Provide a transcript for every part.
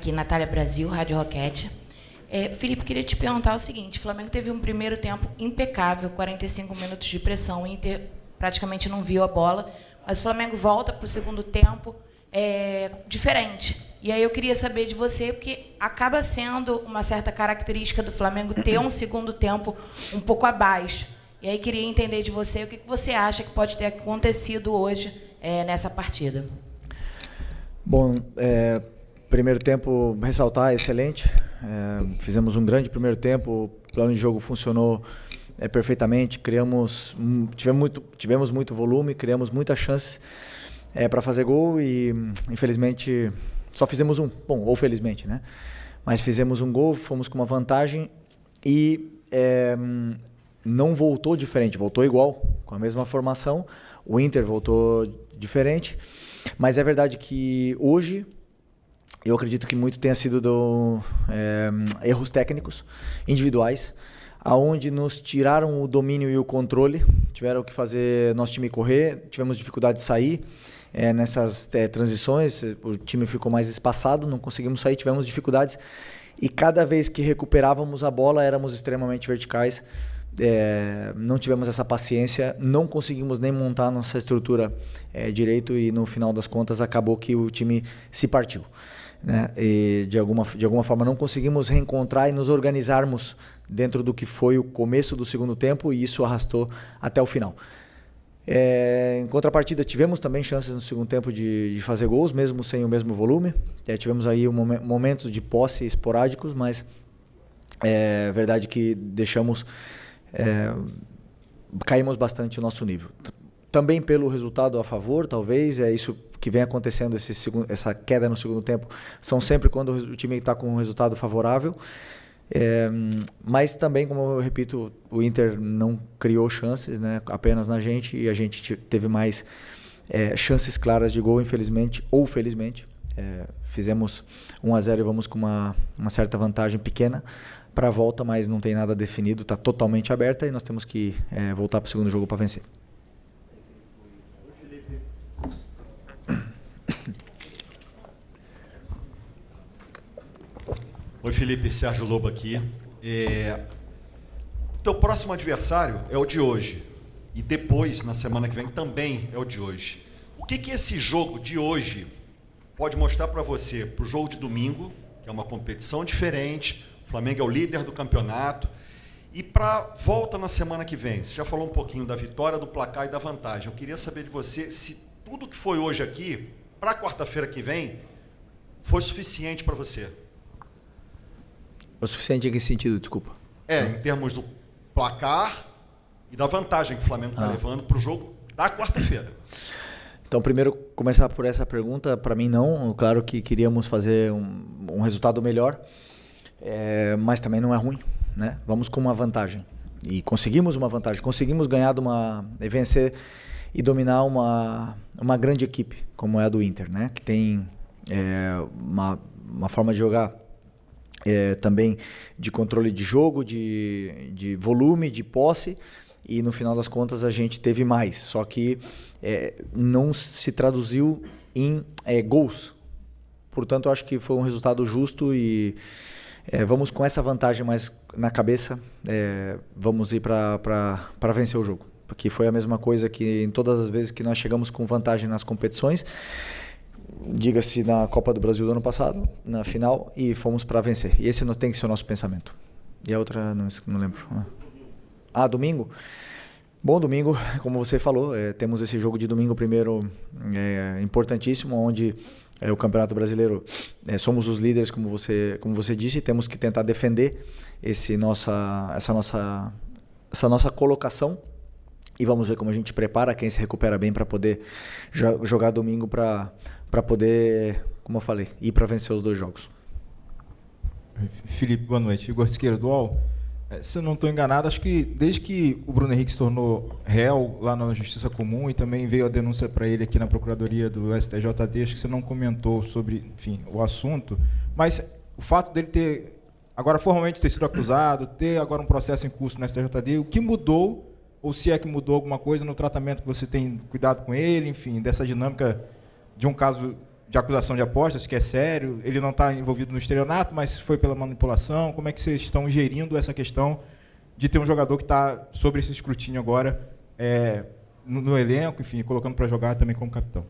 Aqui, Natália Brasil, Rádio Roquete. Felipe, queria te perguntar o seguinte: o Flamengo teve um primeiro tempo impecável, 45 minutos de pressão, o Inter praticamente não viu a bola, mas o Flamengo volta para o segundo tempo diferente. E aí eu queria saber de você, porque acaba sendo uma certa característica do Flamengo ter um segundo tempo um pouco abaixo. E aí queria entender de você o que você acha que pode ter acontecido hoje nessa partida. Bom, primeiro tempo, ressaltar, excelente. Fizemos um grande primeiro tempo, o plano de jogo funcionou perfeitamente, tivemos muito volume, criamos muitas chances para fazer gol e, infelizmente, só fizemos um. Bom, ou felizmente, né? Mas fizemos um gol, fomos com uma vantagem e não voltou diferente, voltou igual, com a mesma formação. O Inter voltou diferente, mas é verdade que hoje eu acredito que muito tenha sido erros técnicos, individuais, aonde nos tiraram o domínio e o controle, tiveram que fazer nosso time correr, tivemos dificuldade de sair nessas transições, o time ficou mais espaçado, não conseguimos sair, tivemos dificuldades e cada vez que recuperávamos a bola éramos extremamente verticais, não tivemos essa paciência, não conseguimos nem montar nossa estrutura direito e no final das contas acabou que o time se partiu. Né? E de alguma forma não conseguimos reencontrar e nos organizarmos dentro do que foi o começo do segundo tempo e isso arrastou até o final. Em contrapartida, tivemos também chances no segundo tempo de fazer gols, mesmo sem o mesmo volume. Tivemos aí momentos de posse esporádicos, mas é verdade que caímos bastante o nosso nível. Também pelo resultado a favor, talvez, é isso que vem acontecendo, essa queda no segundo tempo, são sempre quando o time está com um resultado favorável. Mas também, como eu repito, o Inter não criou chances, né, apenas na gente, e a gente teve mais chances claras de gol, infelizmente ou felizmente. Fizemos 1-0 e vamos com uma certa vantagem pequena para a volta, mas não tem nada definido, está totalmente aberta e nós temos que voltar para o segundo jogo para vencer. Oi, Felipe, Sérgio Lobo aqui. Teu próximo adversário é o de hoje. E depois, na semana que vem, também é o de hoje. O que esse jogo de hoje pode mostrar para você, para o jogo de domingo, que é uma competição diferente, o Flamengo é o líder do campeonato, e para a volta na semana que vem? Você já falou um pouquinho da vitória, do placar e da vantagem. Eu queria saber de você se tudo que foi hoje aqui, para quarta-feira que vem, foi suficiente para você. O suficiente em que sentido, desculpa? Em termos do placar e da vantagem que o Flamengo está levando para o jogo da quarta-feira. Então, primeiro, começar por essa pergunta, para mim não. Claro que queríamos fazer um resultado melhor, mas também não é ruim, né? Vamos com uma vantagem. E conseguimos uma vantagem, conseguimos ganhar vencer e dominar uma grande equipe, como é a do Inter, né? Que tem uma forma de jogar também de controle de jogo, de volume, de posse, e no final das contas a gente teve mais, só que não se traduziu em gols. Portanto, eu acho que foi um resultado justo e vamos com essa vantagem mais na cabeça, vamos ir para vencer o jogo, porque foi a mesma coisa que em todas as vezes que nós chegamos com vantagem nas competições, diga-se na Copa do Brasil do ano passado, na final, e fomos para vencer. E esse tem que ser o nosso pensamento. E a outra, não lembro. Domingo? Bom, domingo, como você falou, temos esse jogo de domingo primeiro importantíssimo, onde o Campeonato Brasileiro, somos os líderes, como você disse, temos que tentar defender essa nossa colocação. E vamos ver como a gente prepara, quem se recupera bem para poder jogar domingo para poder, como eu falei, ir para vencer os dois jogos. Felipe, boa noite. Igor Siqueira, do UOL. Se eu não estou enganado, acho que desde que o Bruno Henrique se tornou réu lá na Justiça Comum e também veio a denúncia para ele aqui na Procuradoria do STJD, acho que você não comentou sobre, enfim, o assunto, mas o fato dele ter, agora formalmente ter sido acusado, ter agora um processo em curso no STJD, o que mudou, ou se é que mudou alguma coisa no tratamento que você tem cuidado com ele, enfim, dessa dinâmica de um caso de acusação de apostas, que é sério, ele não está envolvido no estelionato, mas foi pela manipulação. Como é que vocês estão gerindo essa questão de ter um jogador que está sobre esse escrutínio agora no elenco, enfim, colocando para jogar também como capitão?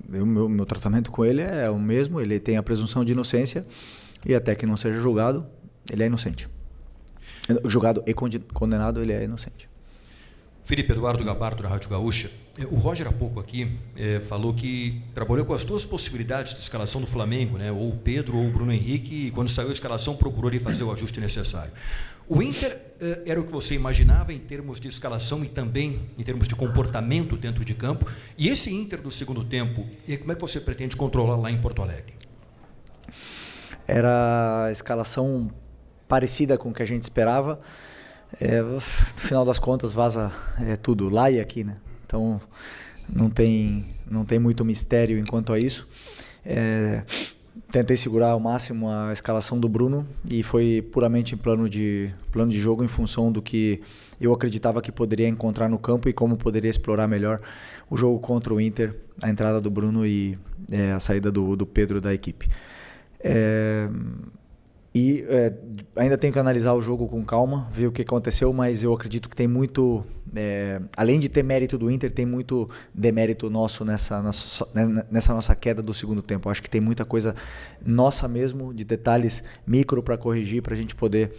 Meu tratamento com ele é o mesmo, ele tem a presunção de inocência e até que não seja julgado, ele é inocente. Julgado e condenado, ele é inocente. Felipe, Eduardo Gabardo, da Rádio Gaúcha. O Roger, há pouco aqui, falou que trabalhou com as duas possibilidades de escalação do Flamengo, né? Ou o Pedro ou o Bruno Henrique, e quando saiu a escalação procurou ali fazer o ajuste necessário. O Inter era o que você imaginava em termos de escalação e também em termos de comportamento dentro de campo? E esse Inter do segundo tempo, como é que você pretende controlar lá em Porto Alegre? Era a escalação parecida com o que a gente esperava. No final das contas vaza tudo lá e aqui, né? Então não tem muito mistério enquanto a isso. Tentei segurar ao máximo a escalação do Bruno e foi puramente em plano de jogo em função do que eu acreditava que poderia encontrar no campo e como poderia explorar melhor o jogo contra o Inter, a entrada do Bruno e a saída do Pedro da equipe. Ainda tenho que analisar o jogo com calma, ver o que aconteceu, mas eu acredito que tem muito, além de ter mérito do Inter, tem muito demérito nosso nessa nossa queda do segundo tempo. Acho que tem muita coisa nossa mesmo, de detalhes micro para corrigir, para a gente poder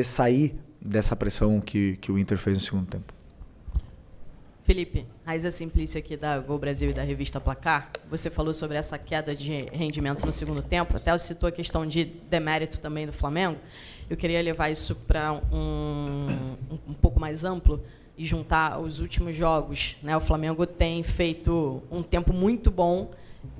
sair dessa pressão que o Inter fez no segundo tempo. Felipe, Raiza Simplício aqui da Gol Brasil e da revista Placar. Você falou sobre essa queda de rendimento no segundo tempo, até você citou a questão de demérito também do Flamengo. Eu queria levar isso para um pouco mais amplo e juntar os últimos jogos, né? O Flamengo tem feito um tempo muito bom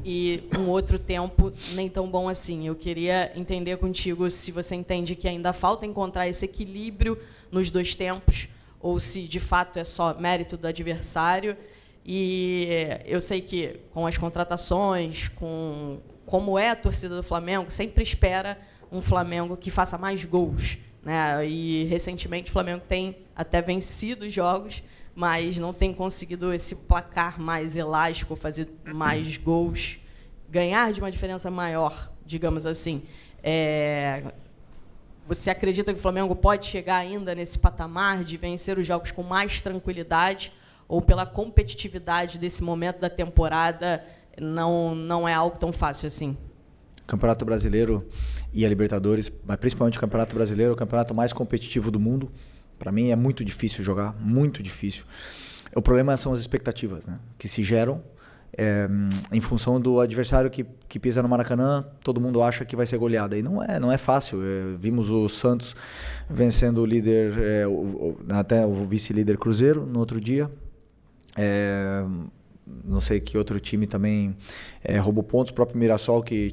e um outro tempo nem tão bom assim. Eu queria entender contigo se você entende que ainda falta encontrar esse equilíbrio nos dois tempos, ou se de fato é só mérito do adversário. E eu sei que com as contratações, como é a torcida do Flamengo, sempre espera um Flamengo que faça mais gols, né? E recentemente o Flamengo tem até vencido os jogos, mas não tem conseguido esse placar mais elástico, fazer mais gols, ganhar de uma diferença maior, digamos assim. Você acredita que o Flamengo pode chegar ainda nesse patamar de vencer os jogos com mais tranquilidade, ou pela competitividade desse momento da temporada não é algo tão fácil assim? O Campeonato Brasileiro e a Libertadores, mas principalmente o Campeonato Brasileiro, é o campeonato mais competitivo do mundo. Para mim é muito difícil jogar, muito difícil. O problema são as expectativas, né, que se geram em função do adversário que pisa no Maracanã. Todo mundo acha que vai ser goleada, e não é fácil. Vimos o Santos vencendo o líder, até o vice-líder Cruzeiro no outro dia. Não sei que outro time também roubou pontos, o próprio Mirassol, que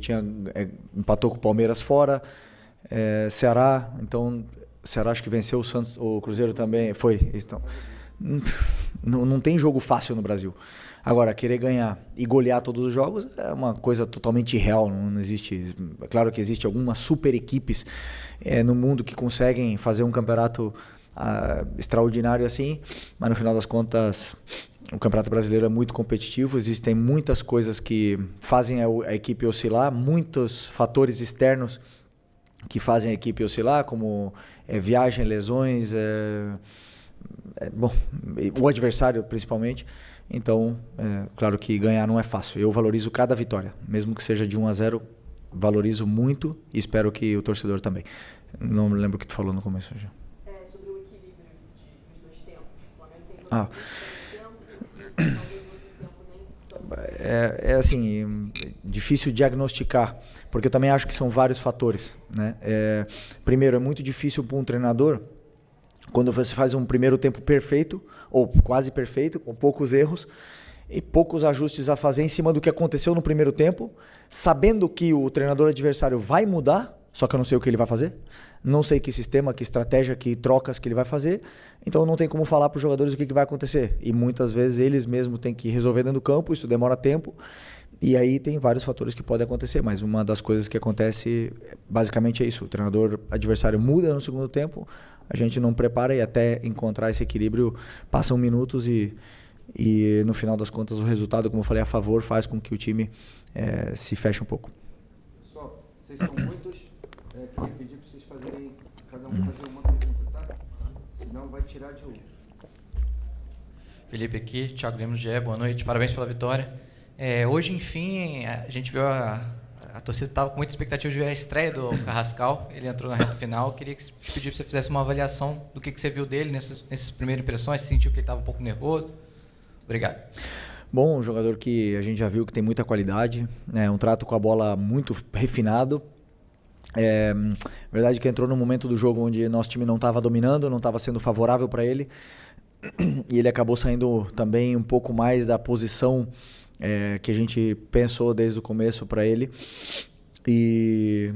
empatou com o Palmeiras fora. Ceará, então Ceará acho que venceu o Santos, o Cruzeiro também foi. Então, não tem jogo fácil no Brasil. Agora, querer ganhar e golear todos os jogos é uma coisa totalmente irreal. Não existe. É claro que existe algumas super equipes no mundo que conseguem fazer um campeonato extraordinário assim, mas no final das contas o Campeonato Brasileiro é muito competitivo. Existem muitas coisas que fazem a equipe oscilar, muitos fatores externos que fazem a equipe oscilar, como viagem, lesões, o adversário principalmente. Então, claro que ganhar não é fácil. Eu valorizo cada vitória, mesmo que seja de 1-0, valorizo muito e espero que o torcedor também. Não me lembro o que tu falou no começo já. Sobre o equilíbrio dos dois tempos. O Flamengo tem tempo e talvez nem tão... assim, difícil diagnosticar, porque eu também acho que são vários fatores, né? Primeiro, é muito difícil para um treinador, quando você faz um primeiro tempo perfeito, ou quase perfeito, com poucos erros e poucos ajustes a fazer em cima do que aconteceu no primeiro tempo, sabendo que o treinador adversário vai mudar, só que eu não sei o que ele vai fazer, não sei que sistema, que estratégia, que trocas que ele vai fazer, então não tem como falar para os jogadores o que vai acontecer. E muitas vezes eles mesmos têm que resolver dentro do campo, isso demora tempo, e aí tem vários fatores que podem acontecer, mas uma das coisas que acontece basicamente é isso: o treinador adversário muda no segundo tempo, a gente não prepara e até encontrar esse equilíbrio passam minutos e E no final das contas o resultado, como eu falei, a favor faz com que o time se feche um pouco. Pessoal, vocês são muitos, queria pedir para vocês fazerem, cada um fazer uma pergunta, tá? Senão vai tirar de um. Felipe aqui, Thiago Lemos, GE, boa noite, parabéns pela vitória. Hoje, enfim, a gente viu a torcida estava com muita expectativa de ver a estreia do Carrascal, ele entrou na reta final, queria que pedir para você fizesse uma avaliação do que você viu dele nessas primeiras impressões, você sentiu que ele estava um pouco nervoso? Obrigado. Bom, um jogador que a gente já viu que tem muita qualidade, um trato com a bola muito refinado. Verdade que entrou num momento do jogo onde nosso time não estava dominando, não estava sendo favorável para ele, e ele acabou saindo também um pouco mais da posição que a gente pensou desde o começo para ele, e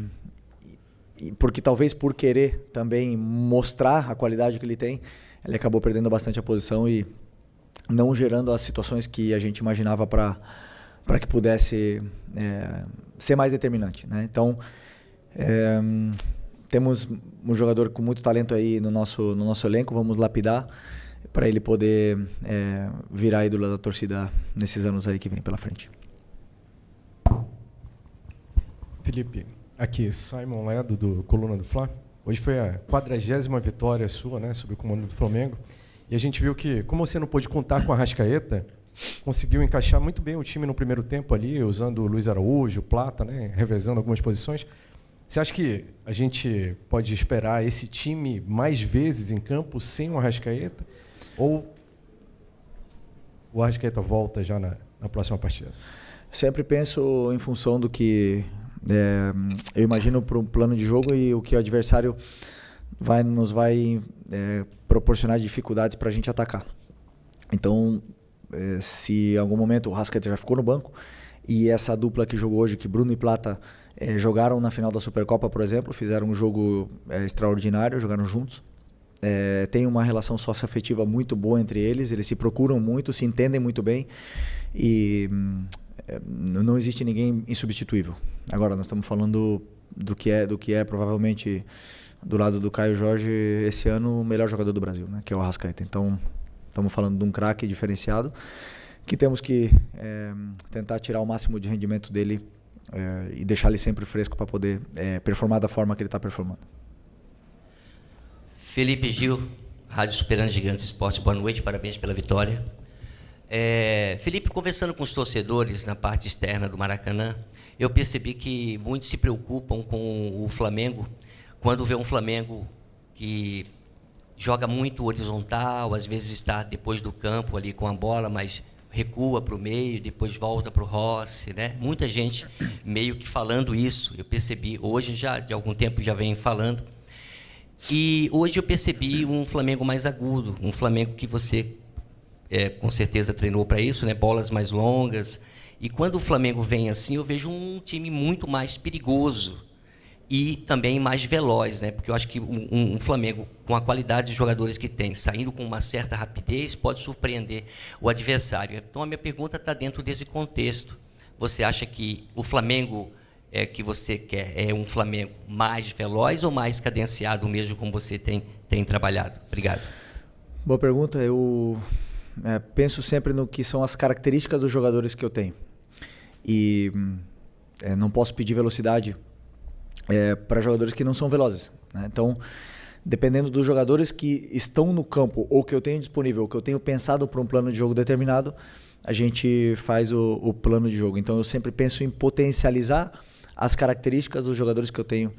porque talvez por querer também mostrar a qualidade que ele tem, ele acabou perdendo bastante a posição e não gerando as situações que a gente imaginava para que pudesse ser mais determinante, né? Então, temos um jogador com muito talento aí no nosso elenco, vamos lapidar para ele poder virar ídolo da torcida nesses anos aí que vem pela frente. Felipe, aqui Simon Ledo, do Coluna do Fla. Hoje foi a 40ª vitória sua, né, sob o comando do Flamengo. E a gente viu que, como você não pôde contar com a Arrascaeta, conseguiu encaixar muito bem o time no primeiro tempo ali, usando o Luiz Araújo, o Plata, né, revezando algumas posições. Você acha que a gente pode esperar esse time mais vezes em campo sem o Arrascaeta? Ou o Arrascaeta volta já na próxima partida? Sempre penso em função do que eu imagino para um plano de jogo e o que o adversário nos vai proporcionar dificuldades para a gente atacar. Então, se em algum momento o Arrascaeta já ficou no banco e essa dupla que jogou hoje, que Bruno e Plata jogaram na final da Supercopa, por exemplo, fizeram um jogo extraordinário, jogaram juntos. Tem uma relação socioafetiva muito boa entre eles se procuram muito, se entendem muito bem e não existe ninguém insubstituível. Agora, nós estamos falando do que é provavelmente, do lado do Caio Jorge, esse ano o melhor jogador do Brasil, né, que é o Arrascaeta. Então, estamos falando de um craque diferenciado que temos que tentar tirar o máximo de rendimento dele e deixar ele sempre fresco para poder performar da forma que ele está performando. Felipe Gil, Rádio Superando Gigantes Esportes, boa noite, parabéns pela vitória. Felipe, conversando com os torcedores na parte externa do Maracanã, eu percebi que muitos se preocupam com o Flamengo, quando vê um Flamengo que joga muito horizontal, às vezes está depois do campo ali com a bola, mas recua para o meio, depois volta para o Rossi, né? Muita gente meio que falando isso, eu percebi, hoje já de algum tempo já vem falando. E hoje eu percebi um Flamengo mais agudo, um Flamengo que você com certeza treinou para isso, né? Bolas mais longas. E quando o Flamengo vem assim, eu vejo um time muito mais perigoso e também mais veloz, né? Porque eu acho que um Flamengo, com a qualidade de jogadores que tem, saindo com uma certa rapidez, pode surpreender o adversário. Então a minha pergunta está dentro desse contexto. Você acha que o Flamengo que você quer é um Flamengo mais veloz ou mais cadenciado mesmo, como você tem trabalhado? Obrigado. Boa pergunta. Eu penso sempre no que são as características dos jogadores que eu tenho. E não posso pedir velocidade para jogadores que não são velozes, né? Então, dependendo dos jogadores que estão no campo ou que eu tenho disponível, ou que eu tenho pensado para um plano de jogo determinado, a gente faz o plano de jogo. Então, eu sempre penso em potencializar as características dos jogadores que eu tenho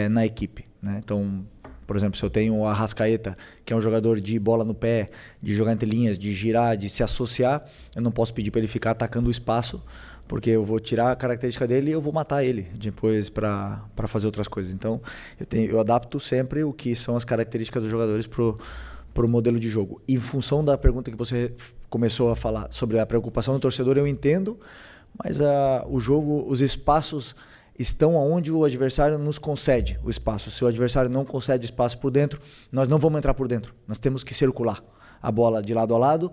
na equipe, né? Então, por exemplo, se eu tenho o Arrascaeta, que é um jogador de bola no pé, de jogar entre linhas, de girar, de se associar, eu não posso pedir para ele ficar atacando o espaço, porque eu vou tirar a característica dele e eu vou matar ele depois para fazer outras coisas. Então, eu adapto sempre o que são as características dos jogadores para o modelo de jogo. E em função da pergunta que você começou a falar sobre a preocupação do torcedor, eu entendo, mas o jogo, os espaços estão onde o adversário nos concede o espaço. Se o adversário não concede espaço por dentro, nós não vamos entrar por dentro. Nós temos que circular a bola de lado a lado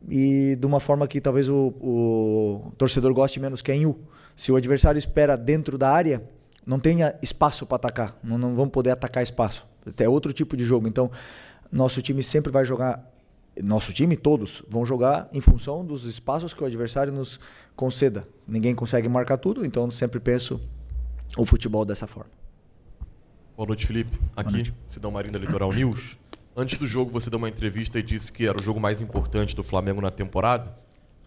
e de uma forma que talvez o torcedor goste menos, que é em U. Se o adversário espera dentro da área, não tenha espaço para atacar. Não vamos poder atacar espaço. É outro tipo de jogo. Então, nosso time sempre vai jogar nosso time, todos, vão jogar em função dos espaços que o adversário nos conceda. Ninguém consegue marcar tudo, então sempre penso o futebol dessa forma. Boa noite, Felipe. Aqui, Sidão Marinho da Litoral News. Antes do jogo, você deu uma entrevista e disse que era o jogo mais importante do Flamengo na temporada.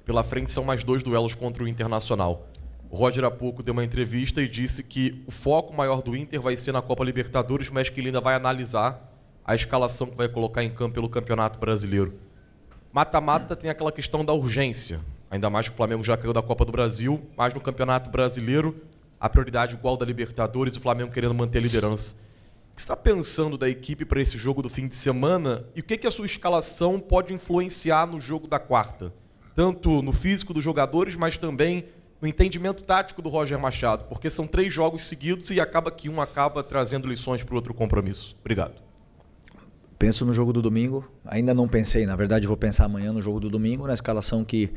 Pela frente são mais 2 duelos contra o Internacional. O Roger há pouco deu uma entrevista e disse que o foco maior do Inter vai ser na Copa Libertadores, mas que ele ainda vai analisar a escalação que vai colocar em campo pelo Campeonato Brasileiro. Mata-mata tem aquela questão da urgência, ainda mais que o Flamengo já caiu da Copa do Brasil, mas no Campeonato Brasileiro a prioridade igual da Libertadores, o Flamengo querendo manter a liderança. O que você está pensando da equipe para esse jogo do fim de semana e o que a sua escalação pode influenciar no jogo da quarta? Tanto no físico dos jogadores, mas também no entendimento tático do Roger Machado, porque são 3 jogos seguidos e acaba que um acaba trazendo lições para o outro compromisso. Obrigado. Penso no jogo do domingo, ainda não pensei, na verdade vou pensar amanhã no jogo do domingo, na escalação que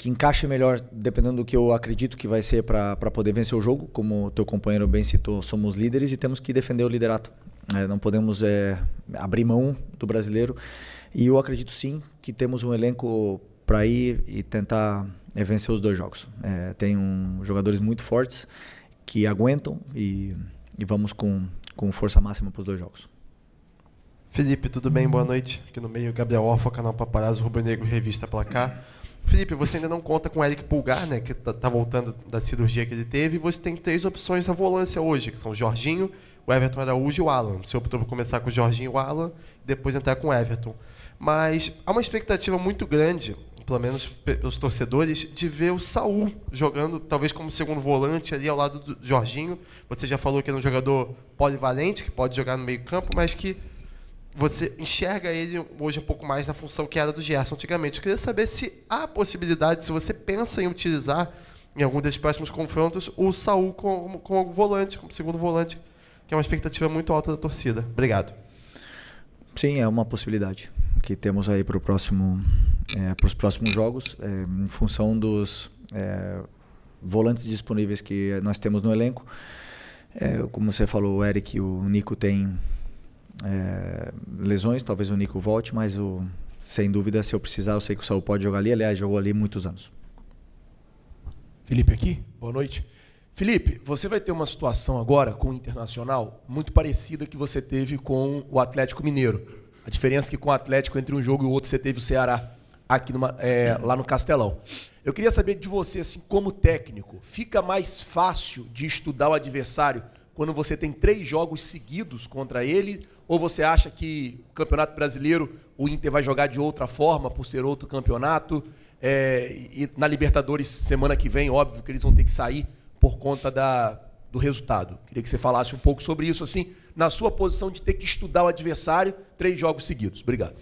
encaixe melhor, dependendo do que eu acredito que vai ser para poder vencer o jogo. Como o teu companheiro bem citou, somos líderes e temos que defender o liderato. Não podemos abrir mão do brasileiro. E eu acredito sim que temos um elenco para ir e tentar vencer os 2 jogos. Tem jogadores muito fortes que aguentam e vamos com força máxima para os 2 jogos. Felipe, tudo bem? Boa noite. Aqui no meio, Gabriel Orfa, canal Paparazzo, Rubro Negro, Revista Placar. Felipe, você ainda não conta com o Eric Pulgar, né, que tá voltando da cirurgia que ele teve, e você tem 3 opções na volância hoje, que são o Jorginho, o Everton Araújo e o Alan. Você optou por começar com o Jorginho e o Alan, e depois entrar com o Everton. Mas há uma expectativa muito grande, pelo menos pelos torcedores, de ver o Saul jogando, talvez como segundo volante, ali ao lado do Jorginho. Você já falou que é um jogador polivalente, que pode jogar no meio campo, mas que você enxerga ele hoje um pouco mais na função que era do Gerson antigamente. Eu queria saber se há possibilidade, se você pensa em utilizar, em algum desses próximos confrontos, o Saul como volante, como segundo volante, que é uma expectativa muito alta da torcida. Obrigado. Sim, é uma possibilidade que temos aí para os próximos jogos, em função dos volantes disponíveis que nós temos no elenco. Como você falou, o Eric e o Nico têm lesões, talvez o Nico volte, mas sem dúvida, se eu precisar, eu sei que o Saul pode jogar ali. Aliás, jogou ali muitos anos. Felipe aqui, boa noite. Felipe, você vai ter uma situação agora com o Internacional muito parecida que você teve com o Atlético Mineiro. A diferença é que com o Atlético, entre um jogo e o outro, você teve o Ceará aqui lá no Castelão. Eu queria saber de você, assim, como técnico, fica mais fácil de estudar o adversário quando você tem 3 jogos seguidos contra ele? Ou você acha que o Campeonato Brasileiro, o Inter vai jogar de outra forma, por ser outro campeonato? E na Libertadores, semana que vem, óbvio que eles vão ter que sair por conta do resultado. Queria que você falasse um pouco sobre isso, assim, na sua posição de ter que estudar o adversário 3 jogos seguidos. Obrigado.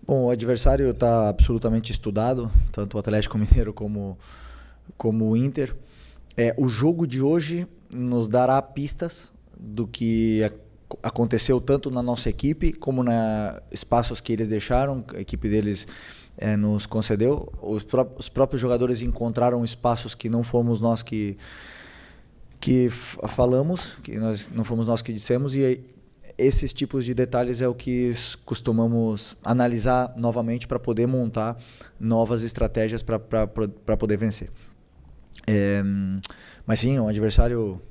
Bom, o adversário está absolutamente estudado, tanto o Atlético Mineiro como o Inter. O jogo de hoje nos dará pistas do que aconteceu tanto na nossa equipe como na espaços que eles deixaram, a equipe deles nos concedeu. Os próprios jogadores encontraram espaços que não fomos nós que falamos, que não fomos nós que dissemos, e esses tipos de detalhes é o que costumamos analisar novamente para poder montar novas estratégias para poder vencer. Mas sim, é um adversário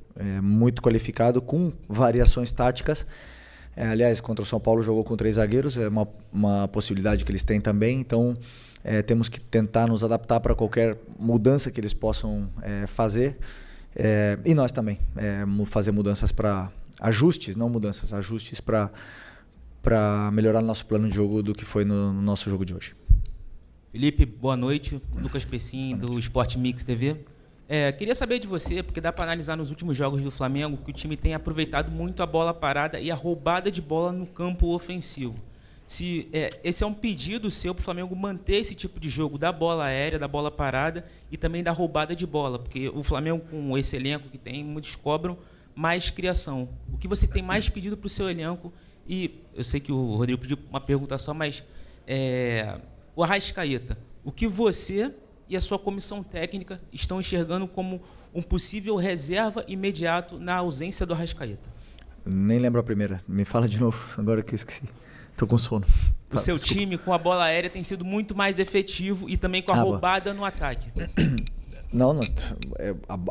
muito qualificado, com variações táticas. Aliás, contra o São Paulo jogou com 3 zagueiros, é uma possibilidade que eles têm também, então temos que tentar nos adaptar para qualquer mudança que eles possam fazer. E nós também, fazer mudanças para ajustes, não mudanças, ajustes para melhorar nosso plano de jogo do que foi no nosso jogo de hoje. Felipe, boa noite. Lucas Pessim, do Sport Mix TV. Queria saber de você, porque dá para analisar nos últimos jogos do Flamengo que o time tem aproveitado muito a bola parada e a roubada de bola no campo ofensivo. Se esse é um pedido seu para o Flamengo manter esse tipo de jogo da bola aérea, da bola parada e também da roubada de bola, porque o Flamengo, com esse elenco que tem, muitos cobram mais criação. O que você tem mais pedido para o seu elenco? E eu sei que o Rodrigo pediu uma pergunta só, mas o Arrascaeta, o que você e a sua comissão técnica estão enxergando como um possível reserva imediato na ausência do Arrascaeta? Nem lembro a primeira. Me fala de novo, agora que eu esqueci. Estou com sono. o seu time com a bola aérea tem sido muito mais efetivo e também com a roubada no ataque. Não,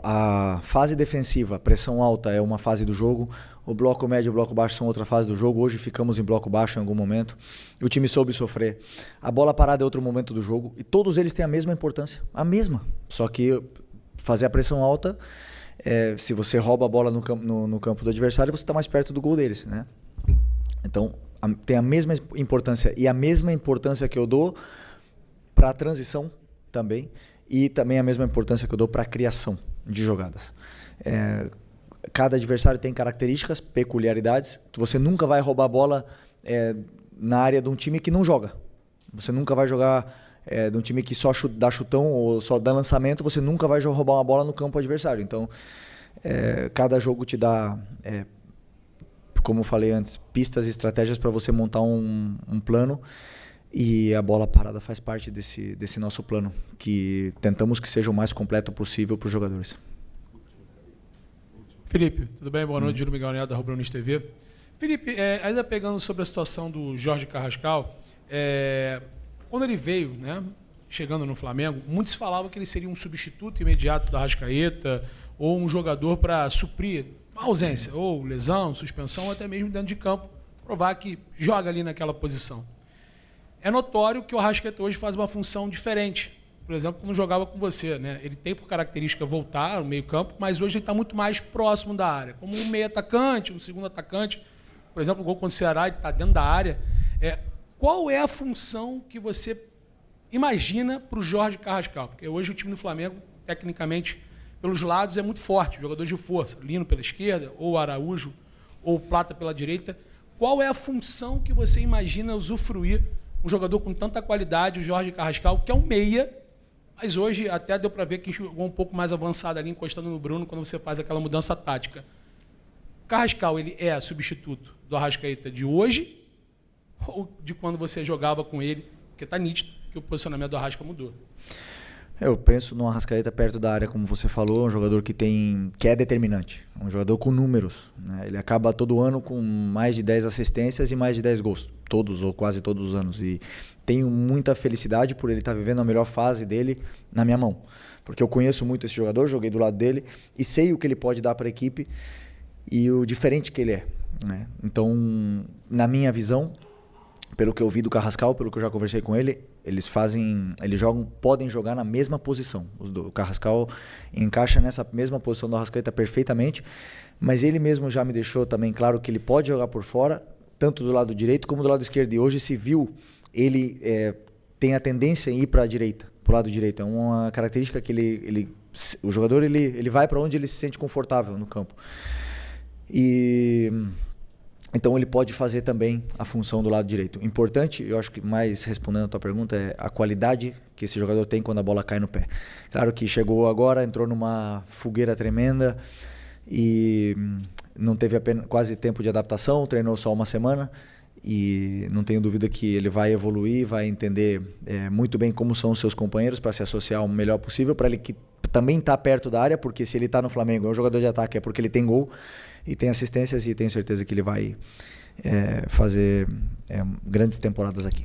a fase defensiva, pressão alta é uma fase do jogo, o bloco médio e o bloco baixo são outra fase do jogo. Hoje ficamos em bloco baixo em algum momento, o time soube sofrer. A bola parada é outro momento do jogo e todos eles têm a mesma importância, a mesma. Só que fazer a pressão alta, se você rouba a bola no campo do adversário, você está mais perto do gol deles, né? Então, tem a mesma importância e a mesma importância que eu dou para a transição também. E também a mesma importância que eu dou para a criação de jogadas. Cada adversário tem características, peculiaridades. Você nunca vai roubar a bola na área de um time que não joga. Você nunca vai jogar de um time que só dá chutão ou só dá lançamento. Você nunca vai roubar uma bola no campo adversário. Então, cada jogo te dá, como eu falei antes, pistas e estratégias para você montar um plano. E a bola parada faz parte desse nosso plano, que tentamos que seja o mais completo possível para os jogadores. Felipe, tudo bem? Boa noite, Júlio Miguel Neto, da Rubro News TV. Felipe, ainda pegando sobre a situação do Jorge Carrascal, quando ele veio, né, chegando no Flamengo, muitos falavam que ele seria um substituto imediato do Arrascaeta ou um jogador para suprir uma ausência, ou lesão, suspensão, ou até mesmo dentro de campo, provar que joga ali naquela posição. É notório que o Arrascaeta hoje faz uma função diferente. Por exemplo, quando jogava com você, né? Ele tem por característica voltar ao meio campo, mas hoje ele está muito mais próximo da área. Como um meio atacante, um segundo atacante. Por exemplo, o gol contra o Ceará, ele está dentro da área. Qual é a função que você imagina para o Jorge Carrascal? Porque hoje o time do Flamengo, tecnicamente, pelos lados, é muito forte. Jogadores de força. Lino pela esquerda, ou Araújo, ou Plata pela direita. Qual é a função que você imagina usufruir um jogador com tanta qualidade, o Jorge Carrascal, que é um meia, mas hoje até deu para ver que jogou um pouco mais avançado ali, encostando no Bruno, quando você faz aquela mudança tática. Carrascal, ele é substituto do Arrascaeta de hoje ou de quando você jogava com ele? Porque está nítido que o posicionamento do Arrasca mudou. Eu penso no Arrascaeta perto da área, como você falou, um jogador que é determinante, um jogador com números, né? Ele acaba todo ano com mais de 10 assistências e mais de 10 gols, todos ou quase todos os anos. E tenho muita felicidade por ele estar vivendo a melhor fase dele na minha mão, porque eu conheço muito esse jogador, joguei do lado dele e sei o que ele pode dar para a equipe e o diferente que ele é, né? Então, na minha visão, pelo que eu vi do Carrascal, pelo que eu já conversei com ele, eles podem jogar na mesma posição. O Carrascal encaixa nessa mesma posição do Arrascaeta perfeitamente, mas ele mesmo já me deixou também claro que ele pode jogar por fora, tanto do lado direito como do lado esquerdo. E hoje se viu, ele tem a tendência em ir para a direita, para o lado direito. É uma característica que o jogador ele vai para onde ele se sente confortável no campo. Então ele pode fazer também a função do lado direito. Importante, eu acho que mais respondendo a tua pergunta, é a qualidade que esse jogador tem quando a bola cai no pé. Claro que chegou agora, entrou numa fogueira tremenda e não teve quase tempo de adaptação, treinou só uma semana e não tenho dúvida que ele vai evoluir, vai entender muito bem como são os seus companheiros para se associar o melhor possível, para ele que também está perto da área, porque se ele está no Flamengo, é um jogador de ataque, é porque ele tem gol e tem assistências e tenho certeza que ele vai fazer grandes temporadas aqui.